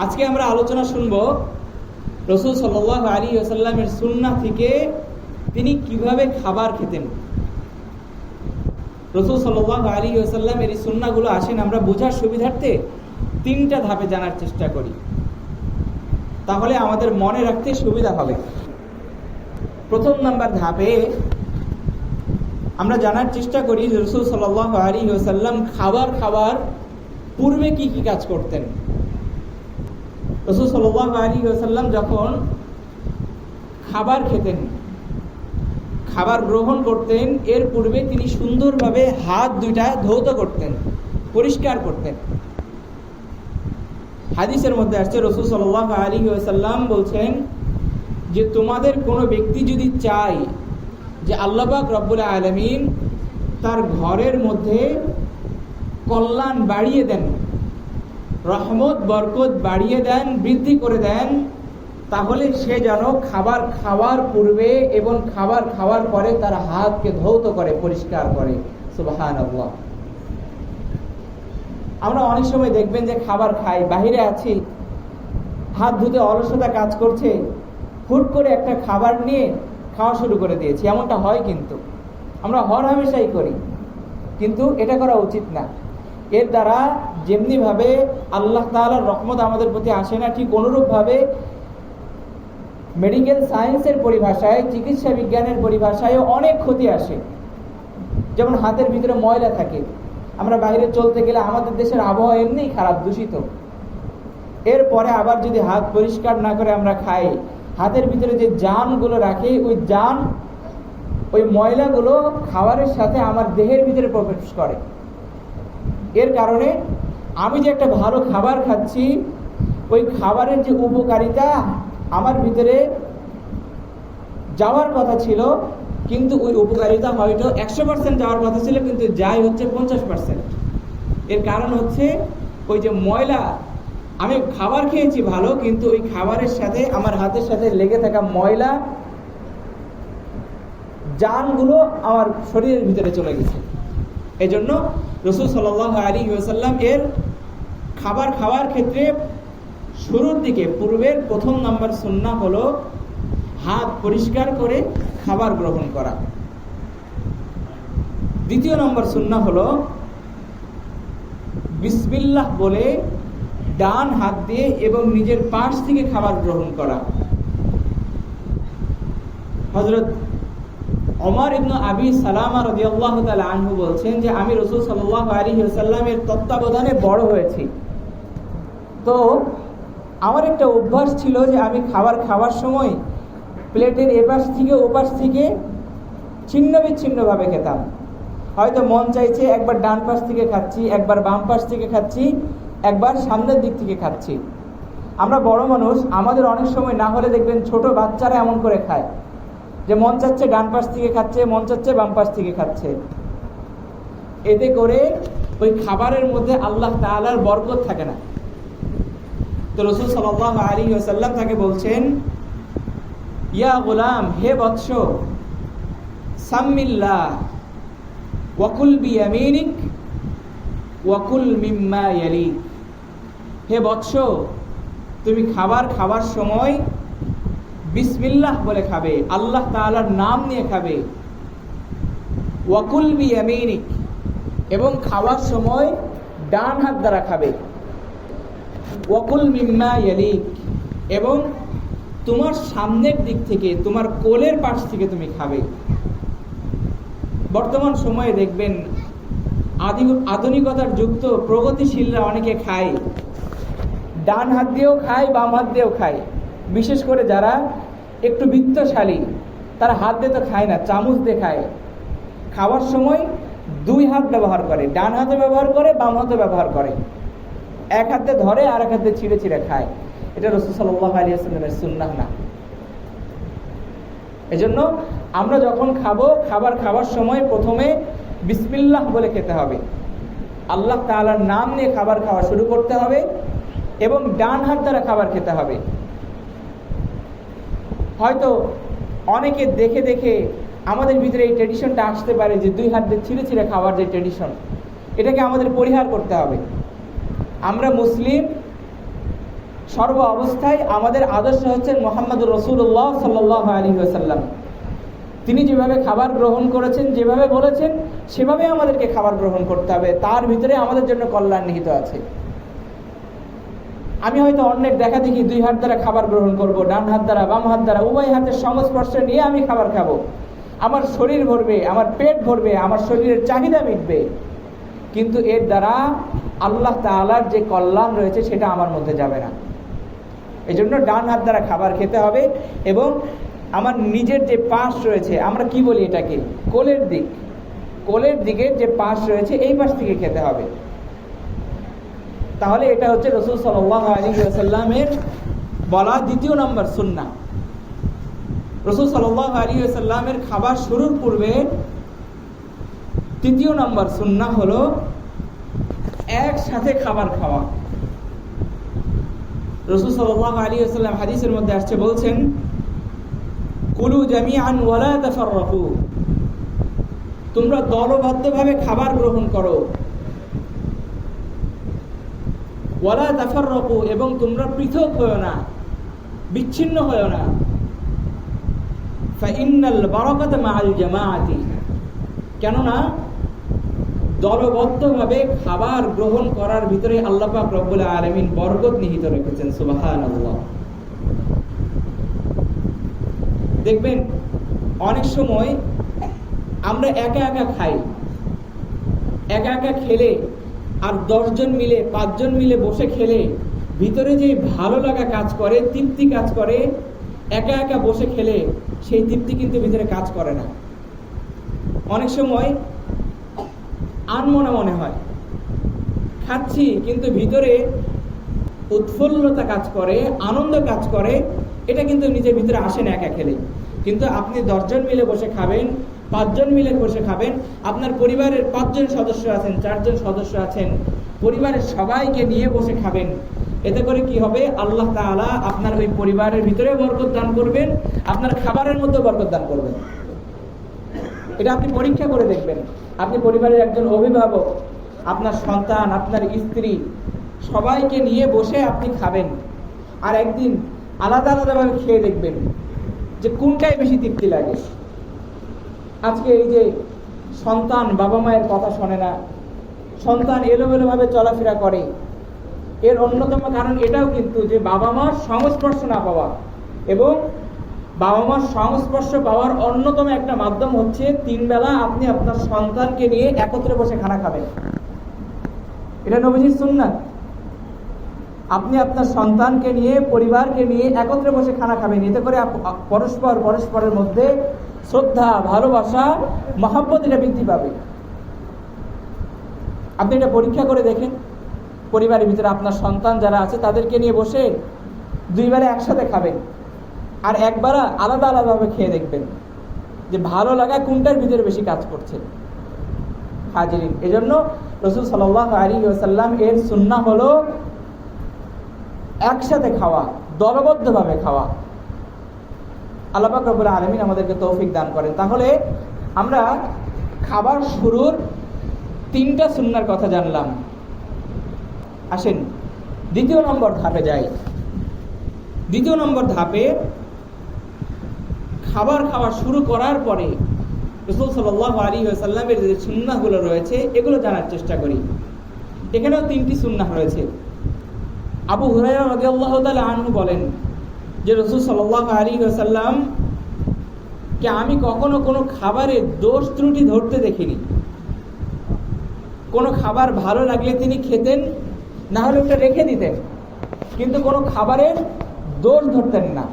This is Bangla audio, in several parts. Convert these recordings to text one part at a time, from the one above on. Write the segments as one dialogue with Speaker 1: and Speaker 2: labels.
Speaker 1: আজকে আমরা আলোচনা শুনব রাসূল সাল্লাল্লাহু আলাইহি ওয়াসাল্লামের সুন্নাহ থেকে তিনি কিভাবে খাবার খেতেন। রাসূল সাল্লাল্লাহু আলাইহি ওয়াসাল্লামের এই সুন্নাহগুলো আসেন আমরা বোঝার সুবিধার্থে তিনটা ধাপে জানার চেষ্টা করি, তাহলে আমাদের মনে রাখতে সুবিধা হবে। প্রথম নাম্বার ধাপে আমরা জানার চেষ্টা করি রাসূল সাল্লাল্লাহু আলাইহি ওয়াসাল্লাম খাবার পূর্বে কি কি কাজ করতেন। রাসূল সাল্লাল্লাহু আলাইহি ওয়াসাল্লাম যখন খাবার খেতেন, খাবার গ্রহণ করতেন, এর পূর্বে তিনি সুন্দরভাবে হাত দুইটা ধৌত করতেন, পরিষ্কার করতেন। হাদিসের মধ্যে আসছে রাসূল সাল্লাল্লাহু আলাইহি ওয়াসাল্লাম বলছেন যে তোমাদের কোনো ব্যক্তি যদি চায় যে আল্লাহ পাক রব্বুল আলামিন তার ঘরের মধ্যে কল্যাণ বাড়িয়ে দেন, রহমত বরকত বাড়িয়ে দেন, বৃদ্ধি করে দেন, তাহলে সে যেন খাবার খাওয়ার পূর্বে এবং খাবার খাওয়ার পরে তার হাতকে ধৌত করে, পরিষ্কার করে। সুবহানাল্লাহ। আমরা অনেক সময় দেখবেন যে খাবার খাই, বাহিরে আছি, হাত ধুতে অলসতা কাজ করছে, হুট করে একটা খাবার নিয়ে খাওয়া শুরু করে দিয়েছি, এমনটা হয়। কিন্তু আমরা হরহামেশাই করি, কিন্তু এটা করা উচিত না। এর দ্বারা যেমনিভাবে আল্লাহ তাআলার রহমত আমাদের প্রতি আসে না, ঠিক অনুরূপভাবে মেডিকেল সায়েন্সের পরিভাষায়, চিকিৎসা বিজ্ঞানের পরিভাষায় অনেক ক্ষতি আসে। যেমন হাতের ভিতরে ময়লা থাকে, আমরা বাইরে চলতে গেলে আমাদের দেশের আবহাওয়া এমনিই খারাপ, দূষিত, এরপরে আবার যদি হাত পরিষ্কার না করে আমরা খাই, হাতের ভিতরে যে জার্মগুলো রাখে ওই ময়লাগুলো খাবারের সাথে আমার দেহের ভিতরে প্রবেশ করে। এর কারণে আমি যে একটা ভালো খাবার খাচ্ছি, ওই খাবারের যে উপকারিতা আমার ভিতরে যাওয়ার কথা ছিল, কিন্তু ওই উপকারিতা হয়তো 100% যাওয়ার কথা ছিল, কিন্তু যাই হচ্ছে 50%। এর কারণ হচ্ছে ওই যে ময়লা, আমি খাবার খেয়েছি ভালো, কিন্তু ওই খাবারের সাথে আমার হাতের সাথে লেগে থাকা ময়লা জার্মগুলো আমার শরীরের ভিতরে চলে গেছে। এজন্য রাসূল সাল্লাল্লাহু আলাইহি ওয়াসাল্লাম এর খাবার খাওয়ার ক্ষেত্রে শুরুর দিকে পূর্বের প্রথম নাম্বার সুন্নাহ হলো হাত পরিষ্কার করে খাবার গ্রহণ করা। দ্বিতীয় নম্বর সুন্নাহ হলো বিসমিল্লাহ বলে ডান হাত দিয়ে এবং নিজের পাশ থেকে খাবার গ্রহণ করা। হযরত ওমর ইবনে আবি সালামা রাদিয়াল্লাহু তাআলা আনহু বলছেন যে আমি রাসূল সাল্লাল্লাহু আলাইহি ওয়াসাল্লামের তত্ত্বাবধানে বড় হয়েছি, তো আমার একটা অভ্যাস ছিল যে আমি খাবার খাওয়ার সময় প্লেটের এপাশ থেকে ওপাশ থেকে ছিন্ন বিচ্ছিন্নভাবে খেতাম। হয়তো মন চাইছে একবার ডান পাশ থেকে খাচ্ছি, একবার বাম পাশ থেকে খাচ্ছি, একবার সামনের দিক থেকে খাচ্ছি। আমরা বড় মানুষ, আমাদের অনেক সময় না হলে দেখবেন ছোট বাচ্চারা এমন করে খায় যে মন চাচ্ছে ডান পাশ থেকে খাচ্ছে, মন চাচ্ছে বাম পাশ থেকে খাচ্ছে। এতে করে ওই খাবারের মধ্যে আল্লাহ তাআলার বরকত থাকে না। তো রাসূল সাল্লাল্লাহু আলাইহি ওয়াসাল্লাম তাকে বলছেন, ইয়া গোলাম, হে বৎস, সাম্মিল্লাহ ওয়াকুল বিয়ামিনিক ওয়াকুল মিম্মা ইয়ালিক। হে বৎস, তুমি খাবার খাওয়ার সময় বিসমিল্লাহ বলে খাবে, আল্লাহ তাআলার নাম নিয়ে খাবে। ওয়াকুল বিয়ামিনিক, এবং খাওয়ার সময় ডান হাত দ্বারা খাবে। ওয়াকুল মিম্মা ইয়ালিক, এবং তোমার সামনের দিক থেকে, তোমার কোলের পাশ থেকে তুমি খাবে। বর্তমান সময়ে দেখবেন আধুনিকতার যুক্ত প্রগতিশীলরা অনেকে খায়, ডান হাত দিয়েও খায়, বাম হাত দিয়েও খায়। বিশেষ করে যারা একটু বিত্তশালী তারা হাত দিয়ে তো খায় না, চামচ দিয়ে খায়। খাওয়ার সময় দুই হাত ব্যবহার করে, ডান হাতে ব্যবহার করে, বাম হাতে ব্যবহার করে, এক হাতে ধরে আর এক হাতে ছিঁড়ে ছিঁড়ে খায়। এটা রাসূল সাল্লাল্লাহু আলাইহি ওয়াসাল্লামের সুন্নাহ না। এজন্য আমরা যখন খাবার খাওয়ার সময় প্রথমে বিসমিল্লাহ বলে খেতে হবে, আল্লাহ তাআলার নাম নিয়ে খাবার খাওয়া শুরু করতে হবে, এবং ডান হাত দ্বারা খাবার খেতে হবে। হয়তো অনেকে দেখে দেখে আমাদের ভিতরে এই ট্র্যাডিশনটা আসতে পারে যে দুই হাত দিয়ে ছিঁড়ে ছিঁড়ে খাওয়ার যে ট্র্যাডিশন, এটাকে আমাদের পরিহার করতে হবে। আমরা মুসলিম, সর্ব অবস্থায় আমাদের আদর্শ হচ্ছেন মুহাম্মদুর রাসূলুল্লাহ সাল্লাল্লাহু আলাইহি ওয়াসাল্লাম। তিনি যেভাবে খাবার গ্রহণ করেছেন, যেভাবে বলেছেন, সেভাবে আমাদেরকে খাবার গ্রহণ করতে হবে। তার ভিতরে আমাদের জন্য কল্যাণ নিহিত আছে। আমি হয়তো অন্যের দেখা দেখি 2 হাত দ্বারা খাবার গ্রহণ করব, ডান হাত দ্বারা, বাম হাত দ্বারা, উভয় হাতের সংস্পর্শে নিয়ে আমি খাবার খাবো। আমার শরীর ভরবে, আমার পেট ভরবে, আমার শরীরের চাহিদা মিটবে, কিন্তু এর দ্বারা আল্লাহ তাআলার যে কল্যাণ রয়েছে সেটা আমার মধ্যে যাবে না। এই জন্য ডান হাত দ্বারা খাবার খেতে হবে এবং আমার নিজের যে পাশ রয়েছে, আমরা কি বলি এটাকে, কোলের দিকে যে পাশ রয়েছে এই পাশ থেকে খেতে হবে। তাহলে এটা হচ্ছে রাসূল সাল্লাল্লাহু আলাইহি ওয়াসাল্লামের বলা 2 নম্বর সুন্নাহ। রাসূল সাল্লাল্লাহু আলাইহি ওয়াসাল্লামের খাবার শুরুর পূর্বে 3 নম্বর সুন্নাহ হলো একসাথে খাবার খাওয়া। রাসূল সাল্লাল্লাহু আলাইহি ওয়াসাল্লাম হাদিসের মধ্যে আসছে, বলছেন, কুলু জামিআন ওয়ালা তাফাররাকু, তোমরা দলবদ্ধভাবে খাবার গ্রহণ করো, ওয়ালা তাফাররাকু, এবং তোমরা পৃথক হয়ো না, বিচ্ছিন্ন হয়ো না। ফাইন্নাল বারাকাতা মাআল জামাআতি, কেননা দলবদ্ধভাবে খাবার গ্রহণ করার ভিতরে আল্লাহ পাক রব্বুল আলামিন বরকত নিহিত রেখেছেন। সুবহানাল্লাহ। দেখবেন অনেক সময় আমরা একা একা খাই, একা একা খেলে আর 10 জন মিলে 5 জন মিলে বসে খেলে ভিতরে যে ভালো লাগা কাজ করে, তৃপ্তি কাজ করে, একা একা বসে খেলে সেই তৃপ্তি কিন্তু ভিতরে কাজ করে না। অনেক সময় আনমনা মনে হয়, খাচ্ছি কিন্তু ভিতরে উৎফুল্লতা কাজ করে, আনন্দ কাজ করে, এটা কিন্তু নিজের ভিতরে আসে না একা খেলে। কিন্তু আপনি 10 জন মিলে বসে খাবেন, 5 জন মিলে বসে খাবেন, আপনার পরিবারের 5 জন সদস্য আছেন, 4 জন সদস্য আছেন, পরিবারের সবাইকে নিয়ে বসে খাবেন। এতে করে কি হবে, আল্লাহ তাআলা আপনার ওই পরিবারের ভিতরে বরকত দান করবেন, আপনার খাবারের মধ্যে বরকত দান করবেন। এটা আপনি পরীক্ষা করে দেখবেন। আপনি পরিবারের একজন অভিভাবক, আপনার সন্তান, আপনার স্ত্রী, সবাইকে নিয়ে বসে আপনি খাবেন, আর একদিন আলাদা আলাদাভাবে খেয়ে দেখবেন যে কোনটাই বেশি তৃপ্তি লাগে। আজকে এই যে সন্তান বাবা মায়ের কথা শোনে না, সন্তান এলোমেলোভাবে চলাফেরা করে, এর অন্যতম কারণ এটাও কিন্তু যে বাবা মার সংস্পর্শ না পাওয়া। এবং বাবা মার সংস্পর্শ পাওয়ার অন্যতম একটা মাধ্যম হচ্ছে 3 বেলা আপনি আপনার সন্তানকে নিয়ে একত্রে বসে খানা খাবেন। এটা নবীজির সুন্নাত। আপনি আপনার সন্তানকে নিয়ে, পরিবারকে নিয়ে একত্রে বসে খানা খাবেন। এতে করে পরস্পরের মধ্যে শ্রদ্ধা, ভালোবাসা, মহব্বত এটা বৃদ্ধি পাবে। আপনি এটা পরীক্ষা করে দেখেন, পরিবারের ভিতরে আপনার সন্তান যারা আছে তাদেরকে নিয়ে বসে 2 বেলা একসাথে খাবেন, আর 1 বেলা আলাদা আলাদাভাবে খেয়ে দেখবেন যে ভালো লাগা কোনটার ভিতরে বেশি কাজ করছে। হাজিরিন, এজন্য রাসূল সাল্লাল্লাহু আলাইহি ওয়াসাল্লাম এর সুন্নাহ হলো একসাথে খাওয়া, দলবদ্ধভাবে খাওয়া। আল্লাহ পাক রব্বুল আলামিন আমাদেরকে তৌফিক দান করেন। তাহলে আমরা খাবার শুরুর 3টা সুন্নাহর কথা জানলাম। আসেন 2 নম্বর ধাপে যাই। 2 নম্বর ধাপে খাবার খাওয়া শুরু করার পরে রাসূল সাল্লাল্লাহু আলাইহি ওয়াসাল্লামের যে সুন্নাহগুলো রয়েছে এগুলো জানার চেষ্টা করি। এখানেও 3টি সুন্নাহ রয়েছে। আবু হুরায়রা রাদিয়াল্লাহু তাআলা আনহু বলেন যে রাসূল সাল্লাল্লাহু আলাইহি ওয়াসাল্লাম কে আমি কখনো কোনো খাবারের দোষ ত্রুটি ধরতে দেখিনি। কোনো খাবার ভালো লাগলে তিনি খেতেন, না হলে ওটা রেখে দিতেন, কিন্তু কোনো খাবারের দোষ ধরতেন না।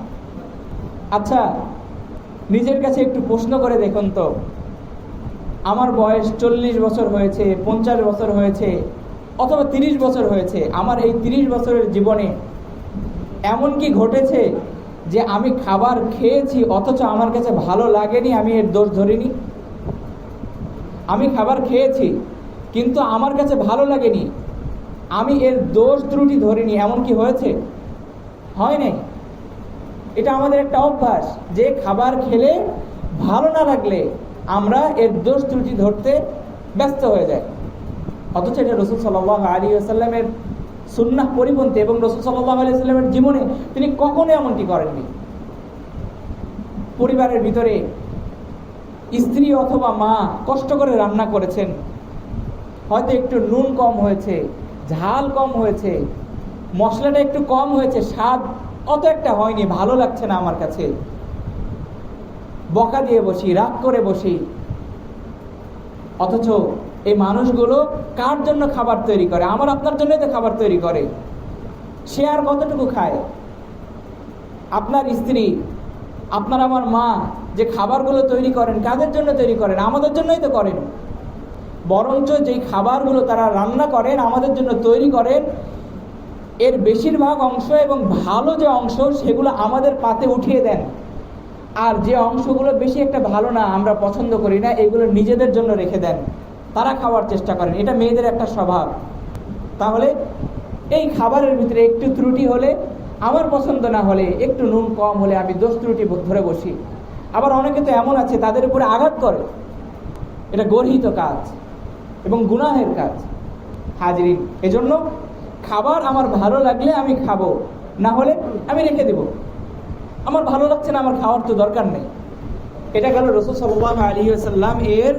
Speaker 1: আচ্ছা, নিজের কাছে একটু প্রশ্ন করে দেখুন তো, আমার বয়স 40 বছর হয়েছে, 50 বছর হয়েছে, অথবা 30 বছর হয়েছে, আমার এই 30 বছরের জীবনে এমন কি ঘটেছে যে আমি খাবার খেয়েছি অথচ আমার কাছে ভালো লাগেনি, আমি এর দোষ ধরিনি? আমি খাবার খেয়েছি কিন্তু আমার কাছে ভালো লাগেনি, আমি এর দোষ ত্রুটি ধরিনি, এমন কি হয়েছে? হয় নাই। এটা আমাদের একটা অভ্যাস যে খাবার খেলে ভালো না লাগলে আমরা এর দোষ ত্রুটি ধরতে ব্যস্ত হয়ে যাই। অথচ এটা রাসূল সাল্লাল্লাহু আলাইহি ওয়াসাল্লামের সুন্নাহ পরিপন্থী, এবং রাসূল সাল্লাল্লাহু আলাইহি ওয়াসাল্লামের জীবনে তিনি কখনো এমনটি করেননি। পরিবারের ভিতরে স্ত্রী অথবা মা কষ্ট করে রান্না করেছেন, হয়তো একটু নুন কম হয়েছে, ঝাল কম হয়েছে, মশলাটা একটু কম হয়েছে, স্বাদ অত একটা হয়নি, ভালো লাগছে না আমার কাছে, বকা দিয়ে বসি, রাগ করে বসি। অথচ এই মানুষগুলো কার জন্য খাবার তৈরি করে? আমার আপনার জন্যই তো খাবার তৈরি করে। সে আর কতটুকু খায়? আপনার স্ত্রী, আপনার আমার মা যে খাবারগুলো তৈরি করেন, কাদের জন্য তৈরি করেন? আমাদের জন্যই তো করেন। বরঞ্চ যেই খাবারগুলো তারা রান্না করেন, আমাদের জন্য তৈরি করেন, এর বেশিরভাগ অংশ এবং ভালো যে অংশ সেগুলো আমাদের পাতে উঠিয়ে দেন, আর যে অংশগুলো বেশি একটা ভালো না, আমরা পছন্দ করি না, এগুলো নিজেদের জন্য রেখে দেন, তারা খাওয়ার চেষ্টা করেন। এটা মেয়েদের একটা স্বভাব। তাহলে এই খাবারের ভিতরে একটু ত্রুটি হলে, আমার পছন্দ না হলে, একটু নুন কম হলে আমি দোষ ত্রুটি ধরে বসি। আবার অনেকে তো এমন আছে তাদের উপরে আঘাত করে। এটা গর্হিত কাজ এবং গুনাহের কাজ। হাজরিন, এজন্য খাবার আমার ভালো লাগলে আমি খাবো, না হলে আমি রেখে দেব। আমার ভালো লাগছে না, আমার খাওয়ার তো দরকার নেই। এটা গেল রাসূল সাল্লাল্লাহু আলাইহি ওয়াসাল্লাম এর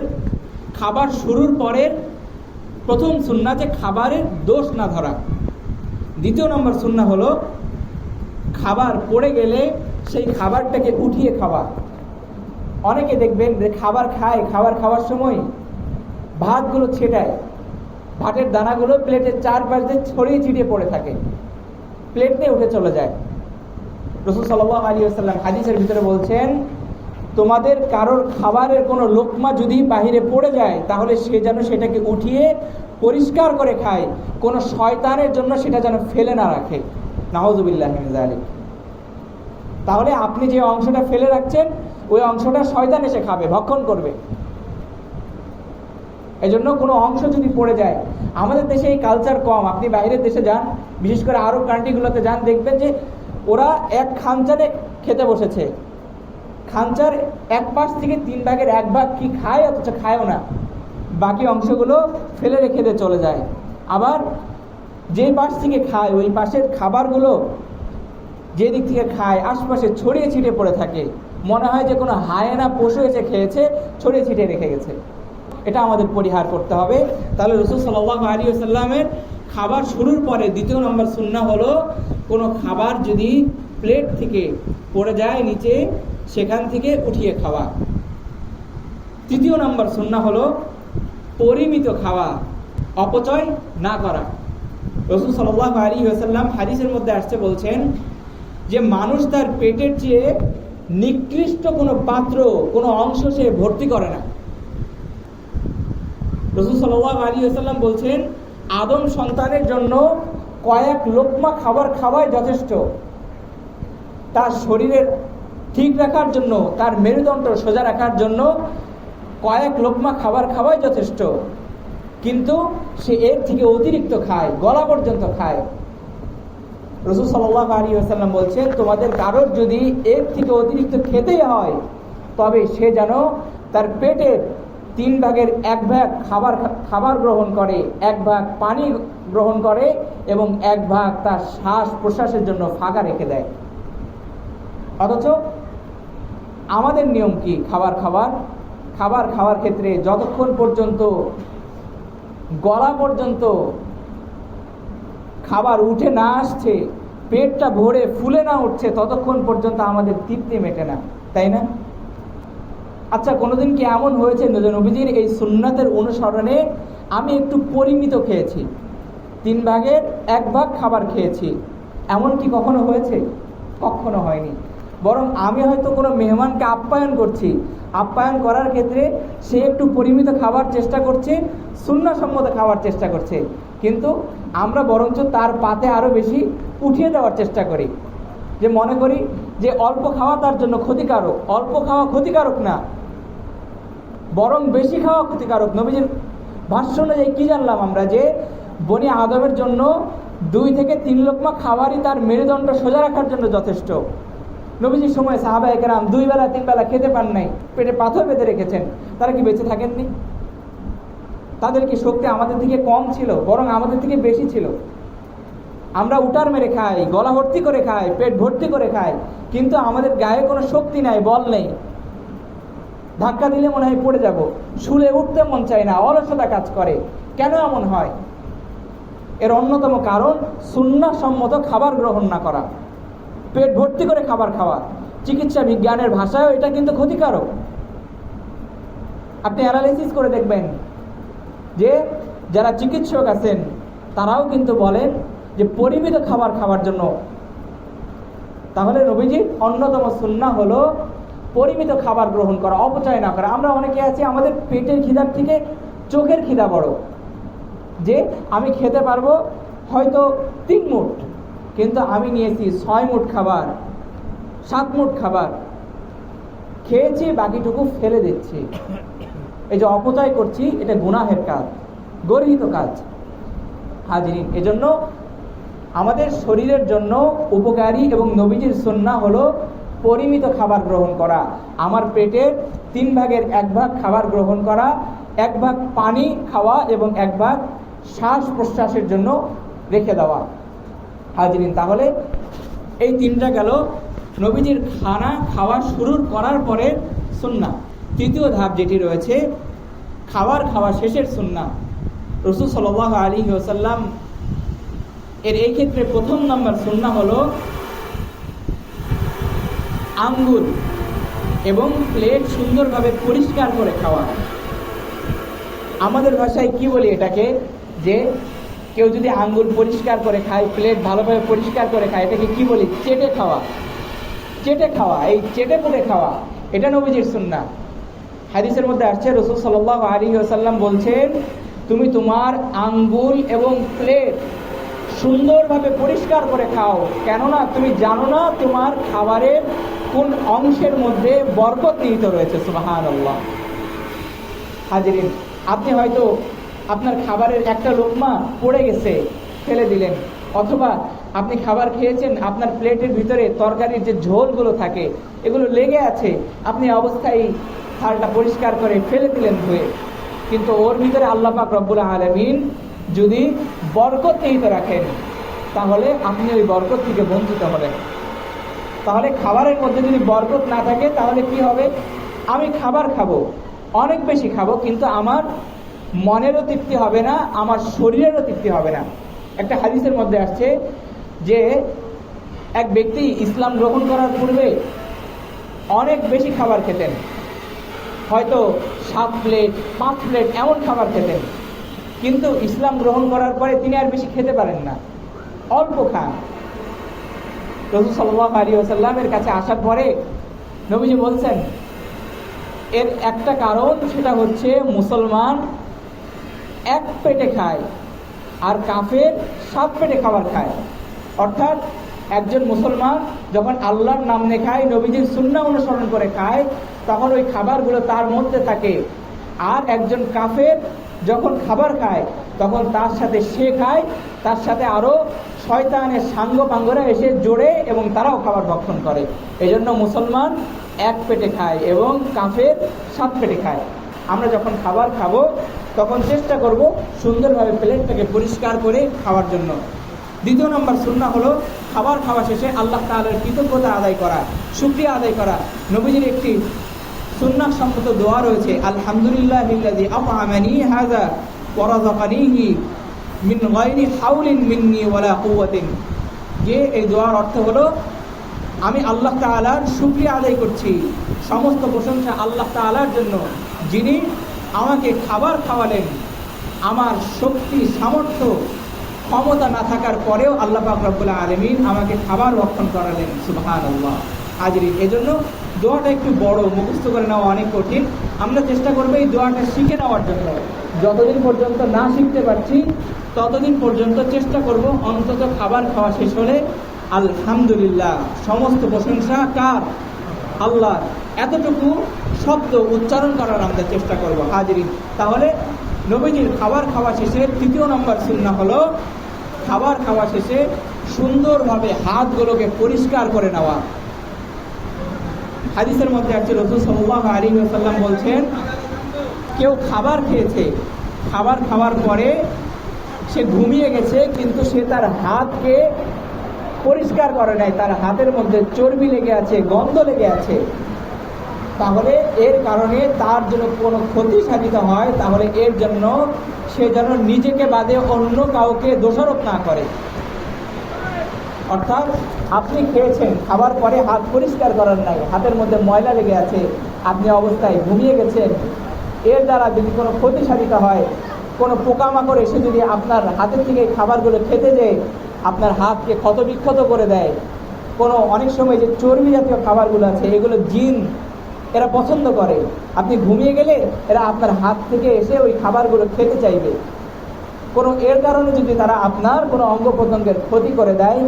Speaker 1: খাবার শুরুর পরের প্রথম সুন্নাহ, যে খাবারের দোষ না ধরা। দ্বিতীয় নম্বর সুন্নাহ হলো খাবার পড়ে গেলে সেই খাবারটাকে উঠিয়ে খাওয়া। অনেকে দেখবেন যে খাবার খায়, খাবার খাওয়ার সময় ভাতগুলো ছেটায়, ভাতের দানাগুলো প্লেটের চারপাশ দিয়ে ছড়িয়ে ছিটিয়ে পড়ে থাকে, প্লেট নিয়ে উঠে চলে যায়। রাসূল সাল্লাল্লাহু আলাইহি ওয়াসাল্লাম হাদিসের ভিতরে বলছেন, তোমাদের কারোর খাবারের কোনো লোকমা যদি বাহিরে পড়ে যায়, তাহলে সে যেন সেটাকে উঠিয়ে পরিষ্কার করে খায়, কোনো শয়তানের জন্য সেটা যেন ফেলে না রাখে। নাউযুবিল্লাহি মিন যালিক। তাহলে আপনি যে অংশটা ফেলে রাখছেন, ওই অংশটা শয়তান এসে খাবে, ভক্ষণ করবে। এজন্য কোনো অংশ যদি পড়ে যায়, আমাদের দেশে এই কালচার কম। আপনি বাইরের দেশে যান, বিশেষ করে আরব কান্ট্রিগুলোতে যান, দেখবেন যে ওরা এক খাঞ্চারে খেতে বসেছে, খাঞ্চার এক পাশ থেকে 3 ভাগের 1 ভাগ কি খায়, অথচ খায়ও না, বাকি অংশগুলো ফেলে রেখে দিয়ে চলে যায়। আবার যে পাশ থেকে খায়, ওই পাশের খাবারগুলো যে দিক থেকে খায় আশপাশে ছড়িয়ে ছিটিয়ে পড়ে থাকে, মনে হয় যে কোনো হায়েনা পশু এসে খেয়েছে, ছড়িয়ে ছিটিয়ে রেখে গেছে। এটা আমাদের পরিহার করতে হবে। তাহলে রাসূল সাল্লাল্লাহু আলাইহি ওয়াসাল্লামের খাবার শুরুর পরে দ্বিতীয় নম্বর সুন্নাহ হলো, কোনো খাবার যদি প্লেট থেকে পড়ে যায় নিচে, সেখান থেকে উঠিয়ে খাওয়া। তৃতীয় নম্বর সুন্নাহ হলো পরিমিত খাওয়া, অপচয় না করা। রাসূল সাল্লাল্লাহু আলাইহি ওয়াসাল্লাম হাদিসের মধ্যে আসছে, বলছেন যে মানুষ তার পেটের চেয়ে নিকৃষ্ট কোনো পাত্র, কোনো অংশ সে ভর্তি করে না। রাসূল সাল্লাল্লাহু আলাইহি ওয়াসাল্লাম বলছেন, আদম সন্তানের জন্য কয়েক লোকমা খাবার খাওয়াই যথেষ্ট। তার শরীরের ঠিক রাখার জন্য, তার মেরুদণ্ড সোজা রাখার জন্য কয়েক লোকমা খাবার খাওয়াই যথেষ্ট, কিন্তু সে এর থেকে অতিরিক্ত খায়, গলা পর্যন্ত খায়। রাসূল সাল্লাল্লাহু আলাইহি ওয়াসাল্লাম বলছেন, তোমাদের কারোর যদি এর থেকে অতিরিক্ত খেতেই হয়, তবে সে যেন তার পেটের 3 ভাগের 1 ভাগ খাবার গ্রহণ করে, 1 ভাগ পানি গ্রহণ করে, এবং 1 ভাগ তার শ্বাস প্রশ্বাসের জন্য ফাঁকা রেখে দেয়। অথচ আমাদের নিয়ম কি? খাবার খাওয়ার ক্ষেত্রে যতক্ষণ পর্যন্ত গলা পর্যন্ত খাবার উঠে না আসছে, পেটটা ভরে ফুলে না উঠছে, ততক্ষণ পর্যন্ত আমাদের তৃপ্তি মেটে না, তাই না? আচ্ছা, কোনোদিন কি এমন হয়েছে নবীজির এই সুন্নাতের অনুসরণে আমি একটু পরিমিত খেয়েছি, 3 ভাগের 1 ভাগ খাবার খেয়েছি, এমন কি কখনো হয়েছে? কখনো হয়নি। বরং আমি হয়তো কোনো মেহমানকে আপ্যায়ন করছি, আপ্যায়ন করার ক্ষেত্রে সে একটু পরিমিত খাবার চেষ্টা করছে, সুন্নাহসম্মত খাওয়ার চেষ্টা করছে, কিন্তু আমরা বরঞ্চ তার পাতে আরও বেশি উঠিয়ে দেওয়ার চেষ্টা করি, যে মনে করি যে অল্প খাওয়া তার জন্য ক্ষতিকারক। অল্প খাওয়া ক্ষতিকারক না, বরং বেশি খাওয়া ক্ষতিকারক। নবীজির ভাষ্য অনুযায়ী কি জানলাম আমরা? যে বনি আদমের জন্য 2 থেকে 3 লোকমা খাবারই তার মেরুদণ্ড সোজা রাখার জন্য যথেষ্ট। নবীজির সময় সাহাবায়ে কেরাম 2 বেলা 3 বেলা খেতে পান নাই, পেটে পাথর বেঁধে রেখেছেন, তারা কি বেঁচে থাকেননি? তাদের কি শক্তি আমাদের থেকে কম ছিল? বরং আমাদের থেকে বেশি ছিল। আমরা উটার মেরে খাই, গলা ভর্তি করে খাই, পেট ভর্তি করে খাই, কিন্তু আমাদের গায়ে কোনো শক্তি নাই, বল নেই। ধাক্কা দিলে মনে হয় পড়ে যাব, শুলে উঠতে মন চায় না, অলসতা কাজ করে। কেন এমন হয়? এর অন্যতম কারণ সুন্নাহ সম্মত খাবার গ্রহণ না করা, পেট ভর্তি করে খাবার খাওয়া। চিকিৎসা বিজ্ঞানের ভাষায় এটা কিন্তু ক্ষতিকারক। আপনি অ্যানালাইসিস করে দেখবেন যে যারা চিকিৎসক আছেন তারাও কিন্তু বলেন যে পরিমিত খাবার খাওয়ার জন্য। তাহলে নবীজির অন্যতম সুন্নাহ হলো পরিমিত খাবার গ্রহণ করা, অপচয় না করা। আমরা অনেকে আছি আমাদের পেটের খিদার থেকে চোখের খিদা বড়, যে আমি খেতে পারবো হয়তো 3 মুঠ, কিন্তু আমি নিয়েছি 6 মুঠ খাবার, 7 মুঠ খাবার খেয়েছি, বাকিটুকু ফেলে দিচ্ছি। এই যে অপচয় করছি, এটা গুনাহের কাজ, গর্হিত কাজ। হাজিরিন, এজন্য আমাদের শরীরের জন্য উপকারী এবং নবীজির সুন্নাহ হলো পরিমিত খাবার গ্রহণ করা। আমার পেটের 3 ভাগের 1 ভাগ খাবার গ্রহণ করা, 1 ভাগ পানি খাওয়া এবং 1 ভাগ শ্বাস প্রশ্বাসের জন্য রেখে দেওয়া। হাজিরিন, তাহলে এই 3টা গেল নবীজির খানা খাওয়া শুরু করার পরে সুন্নাহ। তৃতীয় ধাপ যেটি রয়েছে খাবার খাওয়া শেষের সুন্নাহ। রাসূল সাল্লাল্লাহু আলাইহি ওয়াসাল্লাম এর এই ক্ষেত্রে প্রথম নম্বর সুন্নাহ হলো আঙ্গুল এবং প্লেট সুন্দরভাবে পরিষ্কার করে খাওয়া। আমাদের ভাষায় কি বলি এটাকে, যে কেউ যদি আঙ্গুল পরিষ্কার করে খায়, প্লেট ভালোভাবে পরিষ্কার করে খায়, এটাকে কি বলি? চেটে খাওয়া। চেটে খাওয়া, এই চেটে পুটে খাওয়া, এটা নবীজির সুন্নাহ। হাদিসের মধ্যে আসছে রাসূল সাল্লাল্লাহু আলাইহি ওয়াসাল্লাম বলছেন, তুমি তোমার আঙ্গুল এবং প্লেট সুন্দরভাবে পরিষ্কার করে খাও, কেননা তুমি জানো না তোমার খাবারের কোন অংশের মধ্যে বরকত নিহিত রয়েছে। সুবহানাল্লাহ। হাজিরিন, আপনি হয়তো আপনার খাবারের একটা লোকমা পড়ে গেছে, ফেলে দিলেন, অথবা আপনি খাবার খেয়েছেন, আপনার প্লেটের ভিতরে তরকারির যে ঝোলগুলো থাকে এগুলো লেগে আছে, আপনি অবস্থায় থালটা পরিষ্কার করে ফেলে দিলেন ধুয়ে, কিন্তু ওর ভিতরে আল্লাহ পাক রব্বুল আলামিন যদি বরকত নিহিত রাখেন, তাহলে আপনি ওই বরকত থেকে বঞ্চিত হবেন। তাহলে খাবারের মধ্যে যদি বরকত না থাকে তাহলে কি হবে? আমি খাবার খাবো, অনেক বেশি খাবো, কিন্তু আমার মনেরও তৃপ্তি হবে না, আমার শরীরেরও তৃপ্তি হবে না। একটা হাদিসের মধ্যে আসছে যে এক ব্যক্তি ইসলাম গ্রহণ করার পূর্বে অনেক বেশি খাবার খেতেন, হয়তো 7 প্লেট 5 প্লেট এমন খাবার খেতেন, কিন্তু ইসলাম গ্রহণ করার পরে তিনি আর বেশি খেতে পারেন না, অল্প খান। রাসূল সাল্লাল্লাহু আলাইহি ওয়াসাল্লামের কাছে আসার পরে নবীজি বলছেন এর একটা কারণ, সেটা হচ্ছে মুসলমান 1 পেটে খায় আর কাফের 7 পেটে খাবার খায়। অর্থাৎ একজন মুসলমান যখন আল্লাহর নাম নিয়ে খায়, নবীজির সুন্নাহ অনুসরণ করে খায়, তখন ওই খাবারগুলো তার মধ্যে থাকে। আর একজন কাফের যখন খাবার খায় তখন তার সাথে সে খায়, তার সাথে আরো শয়তানের সাঙ্গ পাঙ্গরা এসে জোড়ে এবং তারাও খাবার ভক্ষণ করে। এজন্য মুসলমান 1 পেটে খায় এবং কাফের 7 পেটে খায়। আমরা যখন খাবার খাবো তখন চেষ্টা করব সুন্দরভাবে প্লেটটাকে পরিষ্কার করে খাওয়ার জন্য। দ্বিতীয় নম্বর সুন্নাহ হলো খাবার খাওয়া শেষে আল্লাহ তাআলার কৃতজ্ঞতা আদায় করা, শুকরিয়া আদায় করা। নবীজির একটি সুন্নাহ সম্মত দোয়া রয়েছে, আলহামদুলিল্লাহিল্লাযী আত'আমানি হাযা ওয়া রাযাকানিহি মিন গায়রি হাওলিন মিন্নি ওয়ালা কুওয়াতিন। যে এই দোয়ার অর্থ হলো আমি আল্লাহ তাআলার শুকরিয়া আদায় করছি, সমস্ত প্রশংসা আল্লাহ তাআলার জন্য, যিনি আমাকে খাবার খাওয়ালেন, আমার শক্তি সামর্থ্য ক্ষমতা না থাকার পরেও আল্লাহ পাক রব্বুল আলামিন আমাকে খাবার ভক্ষণ করালেন। সুবহানাল্লাহ। হাজিরিন, এজন্য দোয়াটা একটু বড়, মুখস্থ করে নেওয়া অনেক কঠিন। আমরা চেষ্টা করবো এই দোয়াটা শিখে নেওয়ার জন্য। যতদিন পর্যন্ত না শিখতে পারছি ততদিন পর্যন্ত চেষ্টা করব অন্তত খাবার খাওয়া শেষ হলে আলহামদুলিল্লাহ, সমস্ত প্রশংসা কার? আল্লাহ, এতটুকু শব্দ উচ্চারণ করার আমরা চেষ্টা করব। হাজিরিন, তাহলে নবীজির খাবার খাওয়া শেষে 3য় নম্বর সুন্নাহ হলো খাবার খাওয়া শেষে সুন্দরভাবে হাতগুলোকে পরিষ্কার করে নেওয়া। হাদিসের মধ্যে আছে রাসূল সাল্লাল্লাহু আলাইহি ওয়াসাল্লাম বলছেন, কেউ খাবার খেয়েছে, খাবার খাওয়ার পরে সে ঘুমিয়ে গেছে কিন্তু সে তার হাতকে পরিষ্কার করে নাই, তার হাতের মধ্যে চর্বি লেগে আছে, গন্ধ লেগে আছে, তাহলে এর কারণে তার জন্য কোনো ক্ষতি সাধিত হয়, তাহলে এর জন্য সে যেন নিজেকে বাদে অন্য কাউকে দোষারোপ না করে। অর্থাৎ আপনি খেয়েছেন, খাবার পরে হাত পরিষ্কার করার নাই, হাতের মধ্যে ময়লা লেগে আছে, আপনি অবস্থায় ঘুমিয়ে গেছেন, এর দ্বারা যদি কোনো ক্ষতি সাধিত হয়, কোনো পোকামাকড় এসে যদি আপনার হাতের থেকে খাবারগুলো খেতে যায়, আপনার হাতকে ক্ষতবিক্ষত করে দেয়, কোনো অনেক সময় যে চর্বি জাতীয় খাবারগুলো আছে এগুলো জিন এরা পছন্দ করে, আপনি ঘুমিয়ে গেলে এরা আপনার হাত থেকে এসে ওই খাবারগুলো খেতে চাইবে, কোনো এর কারণে যদি তারা আপনার কোনো অঙ্গ প্রত্যঙ্গের ক্ষতি করে দেয়,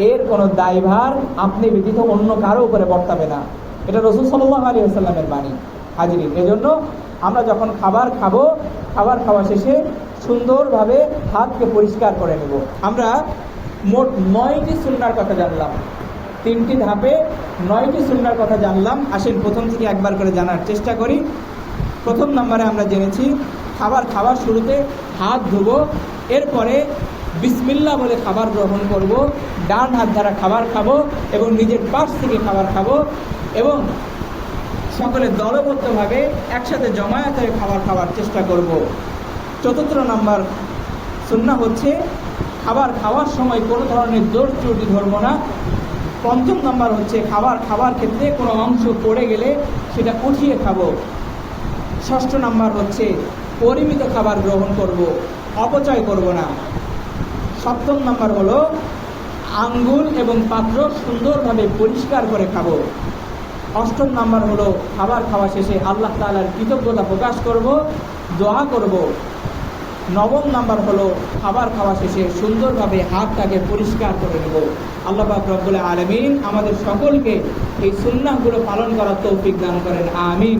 Speaker 1: এর কোনো দায়ভার আপনি ব্যতীত অন্য কারো উপরে বর্তাবে না। এটা রাসূল সাল্লাল্লাহু আলাইহি ওয়াসাল্লামের বাণী। হাজিরিন, এজন্য আমরা যখন খাবার খাবো, খাবার খাওয়া শেষে সুন্দরভাবে হাতকে পরিষ্কার করে নেব। আমরা মোট 9টি সুন্নাহর কথা জানলাম, 3টি ধাপে 9টি সুন্নাহর কথা জানলাম। আসেন প্রথম থেকে একবার করে জানার চেষ্টা করি। প্রথম নম্বরে আমরা জেনেছি খাবার খাওয়ার শুরুতে হাত ধোবো, এরপরে বিসমিল্লাহ বলে খাবার গ্রহণ করব, ডান হাত দ্বারা খাবার খাবো এবং নিজের পাশ থেকে খাবার খাবো এবং সকলে দলবদ্ধভাবে একসাথে জমায়েত হয়ে খাবার খাওয়ার চেষ্টা করব। চতুর্থ নম্বর সুন্নাহ হচ্ছে খাবার খাওয়ার সময় কোনো ধরনের জোর ত্রুটি ধরব না। পঞ্চম নম্বর হচ্ছে খাবার ক্ষেত্রে কোনো অংশ পড়ে গেলে সেটা উঠিয়ে খাবো। ষষ্ঠ নম্বর হচ্ছে পরিমিত খাবার গ্রহণ করব, অপচয় করব না। সপ্তম নম্বর হলো আঙ্গুল এবং পাত্র সুন্দরভাবে পরিষ্কার করে খাবো। অষ্টম নম্বর হলো খাবার খাওয়া শেষে আল্লাহ তাআলার কৃতজ্ঞতা প্রকাশ করব, দোয়া করব। নবম নাম্বার হলো খাবার খাওয়া শেষে সুন্দরভাবে হাতটাকে পরিষ্কার করে নেব। আল্লাহ পাক রব্বুল আলামিন আমাদের সকলকে এই সুন্নাহগুলো পালন করার তৌফিক দান করেন, আমিন।